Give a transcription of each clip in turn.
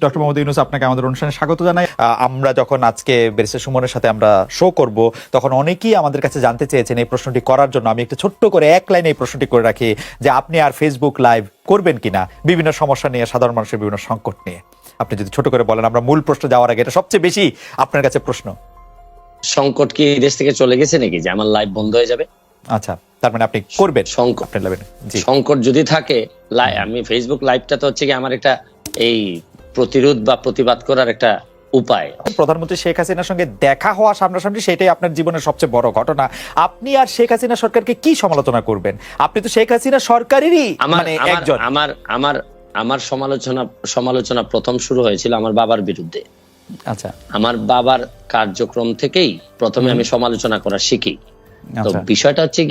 Doctor Mohammad Yunus, আপনাকে আমাদের অনুষ্ঠানে স্বাগত জানাই। আমরা যখন আজকে ব্যারিস্টার সুমনের সাথে আমরা শো করব, তখন অনেকেই আমাদের কাছে জানতে চেয়েছেন এই প্রশ্নটি করার জন্য। আমি একটু ছোট্ট করে এক লাইনে এই প্রশ্নটি করে রাখি যে আপনি আর ফেসবুক লাইভ করবেন কিনা বিভিন্ন সমস্যা নিয়ে, সাধারণ মানুষের বিভিন্ন সংকট নিয়ে। আপনি যদি ছোট করে বলেন, আমরা মূল প্রশ্ন যাওয়ার আগে, এটা সবচেয়ে বেশি আপনার কাছে প্রশ্ন। সংকট কি দেশ থেকে চলে গেছে নাকি যে আমার লাইভ বন্ধ হয়ে যাবে? আচ্ছা, তার মানে আপনি করবেন সংকট? সংকট যদি থাকে, আমি ফেসবুক লাইভটা তো হচ্ছে কি আমার একটা এই প্রতিরোধ বা প্রতিবাদ করার একটা উপায়। প্রধানমন্ত্রী শেখ হাসিনার সঙ্গে দেখা হওয়া সামনাসামনি, সেটাই আপনার জীবনের সবচেয়ে বড় ঘটনা। আপনি আর শেখ হাসিনা সরকারকে কি সমালোচনা করবেন? আপনি তো শেখ হাসিনা সরকারেরই মানে একজন। আমার সমালোচনা প্রথম শুরু হয়েছিল আমার বাবার বিরুদ্ধে। আচ্ছা, আমার বাবার কার্যক্রম থেকেই প্রথমে আমি সমালোচনা করা শিখি। তো বিষয়টা হচ্ছে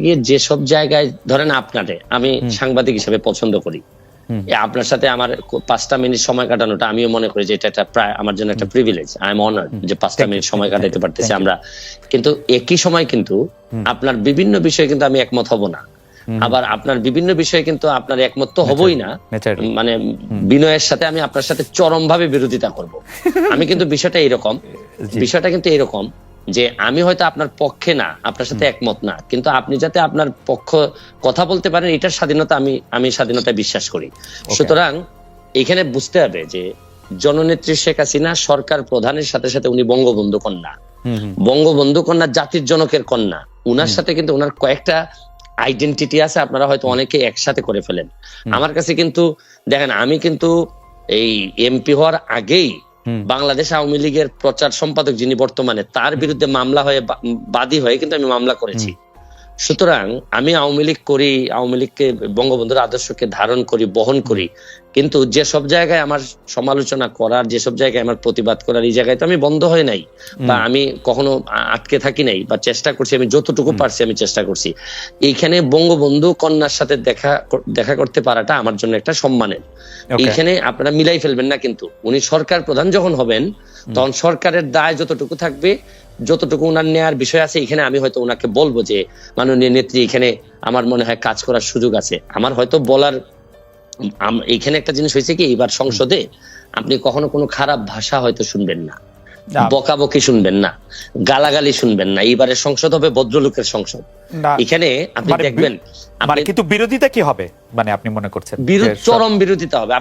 গিয়ে যেসব জায়গায় ধরেন আপনারে আমি সাংবাদিক হিসেবে পছন্দ করি, আপনার সাথে আমার 5টা মিনিট সময় কাটানোটা আমিও মনে করি যে এটা প্রায় আমার জন্য একটা প্রিভিলেজ। আই এম অনার্ড যে 5টা মিনিট সময় কাটাতে পারতেছি আমরা। কিন্তু একই সময় কিন্তু আপনার বিভিন্ন বিষয়ে কিন্তু আমি একমত হব না, আবার আপনার বিভিন্ন বিষয়ে কিন্তু আপনার একমত তো হবই না। মানে বিনয়ের সাথে আমি আপনার সাথে চরম ভাবে বিরোধিতা করব। আমি কিন্তু বিষয়টা কিন্তু এরকম যে আমি হয়তো আপনার পক্ষে না, আপনার সাথে একমত না, কিন্তু আপনি যাতে আপনার পক্ষ কথা বলতে পারেন এটার স্বাধীনতা আমি স্বাধীনতায় বিশ্বাস করি। সুতরাং এখানে বুঝতে হবে যে জননেত্রী শেখ হাসিনা সরকার প্রধানের সাথে সাথে উনি বঙ্গবন্ধু কন্যা। বঙ্গবন্ধু কন্যা জাতির জনকের কন্যা। উনার সাথে কিন্তু উনার কয়েকটা আইডেন্টিটি আছে, আপনারা হয়তো অনেকে একসাথে করে ফেলেন। আমার কাছে কিন্তু দেখেন, আমি কিন্তু এই এমপি হওয়ার আগেই বাংলাদেশ আওয়ামী লীগের প্রচার সম্পাদক যিনি বর্তমানে, তার বিরুদ্ধে মামলা হয়ে বাদী হয়ে কিন্তু আমি মামলা করেছি। সুতরাং আমি আওয়ামী লীগ করি, আওয়ামী লীগকে বঙ্গবন্ধুর আদর্শকে ধারণ করি, বহন করি, কিন্তু যেসব জায়গায় আমার সমালোচনা করার, যেসব জায়গায় আমার প্রতিবাদ করার, এই জায়গায় তো আমি বন্ধ হয় নাই বা আমি কখনো আটকে থাকি নাই, বা চেষ্টা করছি, আমি যতটুকু পারছি আমি চেষ্টা করছি। এইখানে বঙ্গবন্ধু কন্যার সাথে দেখা করতে পারাটা আমার জন্য একটা সম্মানের। এইখানে আপনারা মিলাই ফেলবেন না, কিন্তু উনি সরকার প্রধান যখন হবেন তখন সরকারের দায় যতটুকু থাকবে, যতটুকু উনার নেয়ার বিষয় আছে, এখানে আমি হয়তো উনাকে বলবো যে মাননীয় নেত্রী, এখানে আমার মনে হয় কাজ করার সুযোগ আছে। আমার হয়তো বলার এখানে একটা জিনিস হয়েছে কি, এবার সংসদে আপনি কখনো কোনো খারাপ ভাষা হয়তো শুনবেন না, বকাবকি শুনবেন না, গালাগালি শুনবেন না। এইবারের সংসদ হবে ভদ্রলোকের সংসদ। এখানে আপনি দেখবেন কিন্তু বিরোধিতা কি হবে, মানে আপনি মনে করছেন চরম বিরোধিতা হবে।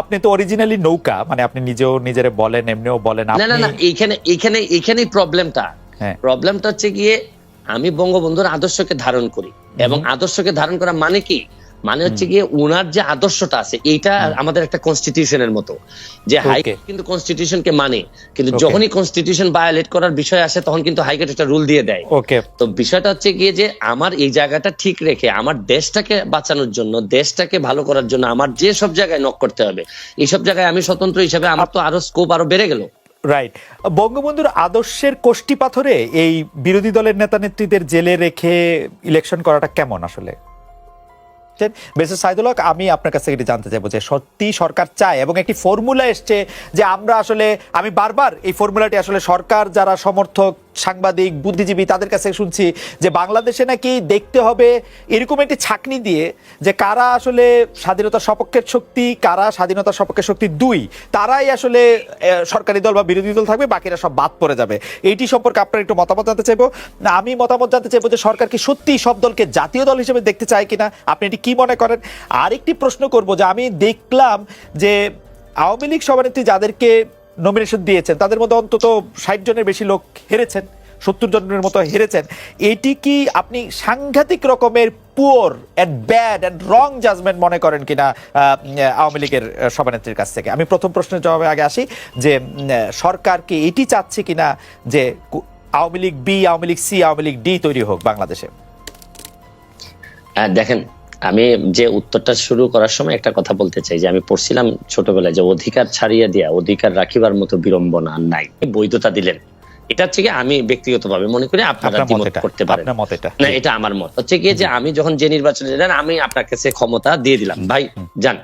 আপনি তো অরিজিনালি নৌকা, মানে আপনি নিজেও নিজেরে বলেন, এমনিও বলেন। না, এইখানেই প্রবলেমটা হচ্ছে গিয়ে আমি বঙ্গবন্ধুর আদর্শকে ধারণ করি, এবং আদর্শকে ধারণ করা মানে কি, মানে হচ্ছে গিয়ে উনার যে আদর্শটা আছে এইটা আমাদের একটা কনস্টিটিউশনের মতো, যে হাইকোর্ট কিন্তু কনস্টিটিউশনকে মানে, কিন্তু যখনই কনস্টিটিউশন ভায়োলেট করার বিষয় আসে তখন কিন্তু হাইকোর্ট একটা রুল দিয়ে দেয়। তো বিষয়টা হচ্ছে গিয়ে যে আমার এই জায়গাটা ঠিক রেখে আমার দেশটাকে বাঁচানোর জন্য, দেশটাকে ভালো করার জন্য আমার যে সব জায়গায় নক করতে হবে, এইসব জায়গায় আমি স্বতন্ত্র হিসেবে আমার তো আরো স্কোপ আরো বেড়ে গেল। রাইট। বঙ্গবন্ধুর আদর্শের কোষ্ঠী পাথরে এই বিরোধী দলের নেতা নেত্রীদের জেলে রেখে ইলেকশন করাটা কেমন আসলে? সাইদুল হক, আমি আপনার কাছ থেকে জানতে চাইবো যে সত্যি সরকার চায়, এবং একটি ফর্মুলা এসছে যে আমরা আসলে, আমি বারবার এই ফর্মুলাটি আসলে সরকার যারা সমর্থক, সাংবাদিক, বুদ্ধিজীবী, তাদের কাছে শুনছি যে বাংলাদেশে নাকি দেখতে হবে এরকম একটি ছাঁকনি দিয়ে যে কারা আসলে স্বাধীনতার সপক্ষের শক্তি, কারা স্বাধীনতার সপক্ষের শক্তি দুই, তারাই আসলে সরকারি দল বা বিরোধী দল থাকবে, বাকিরা সব বাদ পড়ে যাবে। এইটি সম্পর্কে আপনার একটু মতামত জানতে চাইবো। আমি মতামত জানতে চাইবো যে সরকার কি সত্যি সব দলকে জাতীয় দল হিসেবে দেখতে চায় কিনা, আপনি এটি কি মনে করেন? আরেকটি প্রশ্ন করব যে আমি দেখলাম যে আওয়ামী লীগ সভানেত্রী যাদেরকে নমিনেশন দিয়েছেন তাদের মধ্যে অন্তত 60 জনের বেশি লোক হেরেছেন, 70 জনের মতো হেরেছেন। এটি কি আপনি সাংঘাতিক রকমের poor and bad and wrong judgement মনে করেন কিনা আওয়ামী লীগের সভানেত্রীর কাছ থেকে? আমি প্রথম প্রশ্নের জবাবে আগে আসি যে সরকার কি এটি চাচ্ছে কিনা যে Awami League B, Awami League C, Awami League D তৈরি হোক বাংলাদেশে? দেখেন, আমি যে উত্তরটা শুরু করার সময় একটা কথা বলতে চাই যে আমি পড়ছিলাম ছোটবেলায় যে অধিকার ছাড়িয়া দিয়া অধিকার রাখিবার মতো বিড়ম্বনা নাই, বৈধতা দিলেন। এটা হচ্ছে কি আমি ব্যক্তিগতভাবে মনে করি, আপনারা দ্বিমত করতে পারেন না, এটা আমার মত হচ্ছে গিয়ে যে আমি যখন যে নির্বাচনে যান আমি আপনার কাছে ক্ষমতা দিয়ে দিলাম, ভাই যান,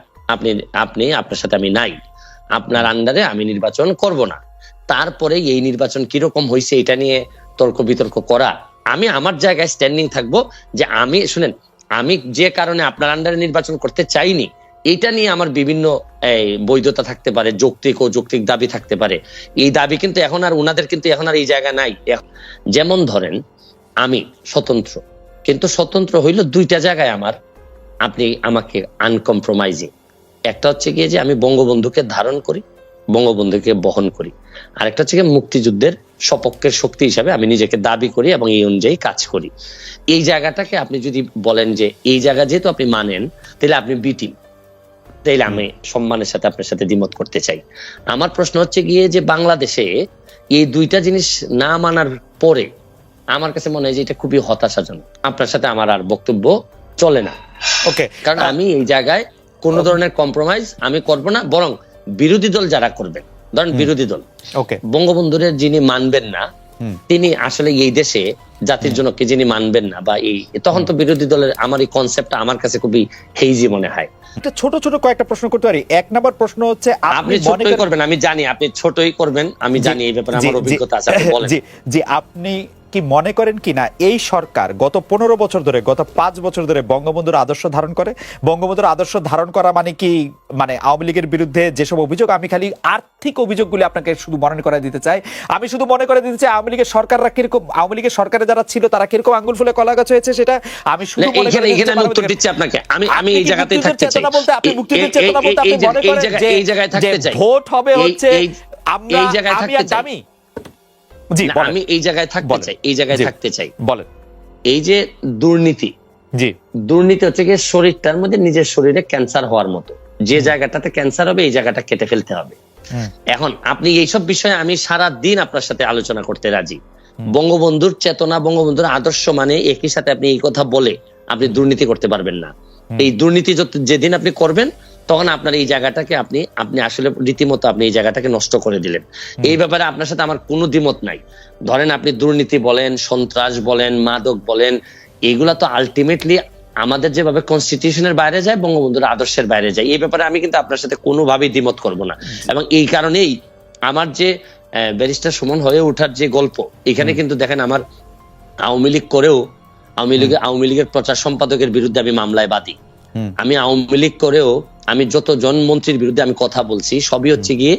আপনি আপনার সাথে আমি নাই, আপনার আন্ডারে আমি নির্বাচন করব না। তারপরে এই নির্বাচন কিরকম হয়েছে এটা নিয়ে তর্ক বিতর্ক করা, আমি আমার জায়গায় স্ট্যান্ডিং থাকবো যে আমি শুনেন, আমি যে কারণে আপনার আন্ডারে নির্বাচন করতে চাইনি এটা নিয়ে আমার বিভিন্ন বৈধতা থাকতে পারে, যৌক্তিক ও যৌক্তিক দাবি থাকতে পারে। এই দাবি কিন্তু এখন আর উনাদের কিন্তু এখন আর এই জায়গা নাই। যেমন ধরেন আমি স্বতন্ত্র, কিন্তু স্বতন্ত্র হইলো দুইটা জায়গায় আমার, আপনি আমাকে আনকম্প্রোমাইজিং। একটা হচ্ছে গিয়ে যে আমি বঙ্গবন্ধুকে ধারণ করি, বঙ্গবন্ধুকে বহন করি, আর একটা হচ্ছে গিয়ে মুক্তিযুদ্ধের সপক্ষের শক্তি হিসাবে আমি নিজেকে দাবি করি এবং এই অনুযায়ী কাজ করি। এই জায়গাটাকে আপনি যদি বলেন যে এই জায়গা যেহেতু আপনি মানেন, তাহলে আপনি বিটি, তাইলে আমি সম্মানের সাথে আপনার সাথে দ্বিমত করতে চাই। আমার প্রশ্ন হচ্ছে গিয়ে যে বাংলাদেশে এই দুইটা জিনিস না মানার পরে আমার কাছে মনে হয় যে এটা খুবই হতাশাজনক। আপনার সাথে আমার আর বক্তব্য চলে না। ওকে, কারণ আমি এই জায়গায় কোন ধরনের কম্প্রোমাইজ আমি করব না, বরং বিরোধী দল যারা করবেন, ধরেন বিরোধী দল, ওকে, বঙ্গবন্ধুর যিনি মানবেন না, তিনি আসলে এই দেশে জাতির জন্য কে যিনি মানবেন না, বা এই তখন তো বিরোধী দলের আমার এই কনসেপ্টটা আমার কাছে খুবই হেইজি মনে হয়। একটা ছোট ছোট কয়েকটা প্রশ্ন করতে পারি। এক নাম্বার প্রশ্ন হচ্ছে, আপনি ছোটই করবেন, আমি জানি আপনি ছোটই করবেন, আমি জানি এই ব্যাপারে আমার অভিজ্ঞতা আছে, আপনি বলেন। জি, আপনি কি মনে করেন কিনা এই সরকার গত 15 বছর ধরে, গত 5 বছর ধরে বঙ্গবন্ধুর আদর্শ ধারণ করে? বঙ্গবন্ধুর আদর্শ ধারণ করা মানে কি, মানে আওয়ামী লীগের বিরুদ্ধে যেসব অভিযোগ, আমি খালি আর্থিক অভিযোগগুলি আপনাকে শুধু মনে করে দিতে চাই। আমি শুধু মনে করে দিতে চাই আওয়ামী লীগের সরকাররা কিরকম, আওয়ামী লীগের সরকারে যারা ছিল তারা কিরকম আঙ্গুল ফুলে কলা গাছ হয়েছে, সেটা আমি শুধু মনে করে এখানে আমি উত্তর দিচ্ছি আপনাকে। আমি এই জায়গাতেই থাকতে চাই। আপনি মুক্তিযুদ্ধের চেতনা বলতে আপনি মনে করেন যে এই জায়গায় থাকতে চাই, ভোট হবে হচ্ছে আমরা এই জায়গায় থাকতে চাই। জি, আমি এই জায়গায় থাকতে চাই, এই জায়গায় থাকতে চাই। বলেন। এই যে দুর্নীতি, জি, দুর্নীতি হচ্ছে কি শরীরটার মধ্যে নিজের শরীরে ক্যান্সার হওয়ার মতো, যে জায়গাটাতে ক্যান্সার হবে এই জায়গাটা কেটে ফেলতে হবে। এখন আপনি এইসব বিষয়ে আমি সারা দিন আপনার সাথে আলোচনা করতে রাজি। বঙ্গবন্ধুর চেতনা, বঙ্গবন্ধুর আদর্শ মানে একই সাথে আপনি এই কথা বলে আপনি দুর্নীতি করতে পারবেন না। এই দুর্নীতি যেদিন আপনি করবেন তখন আপনার এই জায়গাটাকে আপনি আসলে রীতিমতো আপনি এই জায়গাটাকে নষ্ট করে দিলেন। এই ব্যাপারে আপনার সাথে আমার কোনো দ্বিমত নাই। ধরেন আপনি দুর্নীতি বলেন, সন্ত্রাস বলেন, মাদক বলেন, এগুলা তো আলটিমেটলি আমাদের যেভাবে কনস্টিটিউশনের বাইরে যায়, বঙ্গবন্ধুর আদর্শের বাইরে যায়। এই ব্যাপারে আমি কিন্তু আপনার সাথে কোনোভাবেই দ্বিমত করব না। এবং এই কারণেই আমার যে ব্যারিস্টার সুমন হয়ে ওঠার যে গল্প, এখানে কিন্তু দেখেন আমার আওয়ামী লীগ করেও আওয়ামী লীগের প্রচার সম্পাদকের বিরুদ্ধে আমি মামলায় বাদী। আমি আওয়ামী লীগ করেও আমি যতজন মন্ত্রীর বিরুদ্ধে আমি কথা বলছি সবই হচ্ছে গিয়ে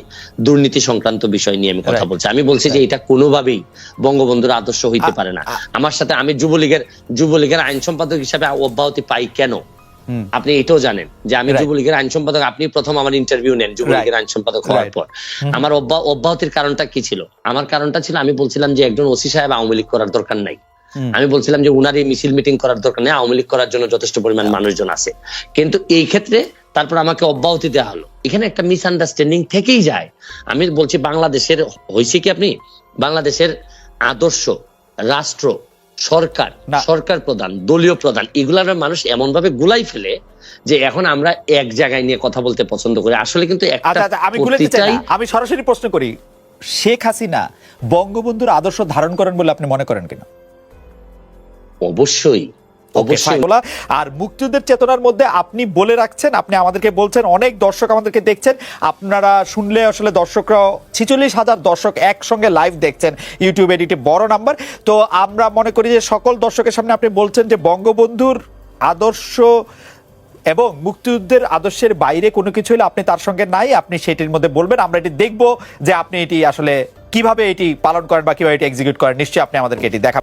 দুর্নীতি সংক্রান্ত বিষয় নিয়ে আমি কথা বলছি। আমি বলছি যে এটা কোনোভাবেই বঙ্গবন্ধুর আদর্শ হইতে পারে না। আমার সাথে আমি যুবলীগের আইন সম্পাদক হিসাবে অব্যাহতি পাই কেন আপনি এটাও জানেন যে আমি যুবলীগের আইন সম্পাদক। আপনি প্রথম আমার ইন্টারভিউ নেন যুবলীগের আইন সম্পাদক হওয়ার পর। আমার অব্যাহতির কারণটা কি ছিল? আমার কারণটা ছিল আমি বলছিলাম যে একজন ওসি সাহেব আওয়ামী লীগ করার দরকার নাই। আমি বলছিলাম যে উনার এই মিছিল মিটিং করার দরকার নেই, আওয়ামী লীগ করার জন্য যথেষ্ট পরিমাণ মানুষজন আছে। কিন্তু এই ক্ষেত্রে তারপর আমাকে অব্যাহতি দেওয়া হলো। এখানে একটা মিসআন্ডারস্ট্যান্ডিং থেকেই যায়। আমি বলছি বাংলাদেশের হয়েছে কি, আপনি বাংলাদেশের আদর্শ, রাষ্ট্র, সরকার প্রধান, দলীয় প্রধান, এগুলার মানুষ এমন ভাবে গুলাই ফেলে যে এখন আমরা এক জায়গায় নিয়ে কথা বলতে পছন্দ করি। আসলে কিন্তু আমি সরাসরি প্রশ্ন করি, শেখ হাসিনা বঙ্গবন্ধুর আদর্শ ধারণ করেন বলে আপনি মনে করেন কিনা? অবশ্যই। আর মুক্তিযুদ্ধের চেতনার মধ্যে আপনি বলে রাখছেন, আপনি আমাদেরকে বলছেন, অনেক দর্শক আমাদেরকে দেখছেন, আপনারা শুনলে আসলে দর্শকরা 46,000 দর্শক একসঙ্গে লাইভ দেখছেন ইউটিউবে, এটি বড় নাম্বার। তো আমরা মনে করি যে সকল দর্শকের সামনে আপনি বলছেন যে বঙ্গবন্ধুর আদর্শ এবং মুক্তিযুদ্ধের আদর্শের বাইরে কোনো কিছু হলে আপনি তার সঙ্গে নাই, আপনি সেটির মধ্যে বলবেন। আমরা এটি দেখবো যে আপনি এটি আসলে কিভাবে এটি পালন করেন বা কিভাবে এটি এক্সিকিউট করেন। নিশ্চয়ই আপনি আমাদেরকে এটি দেখাবেন।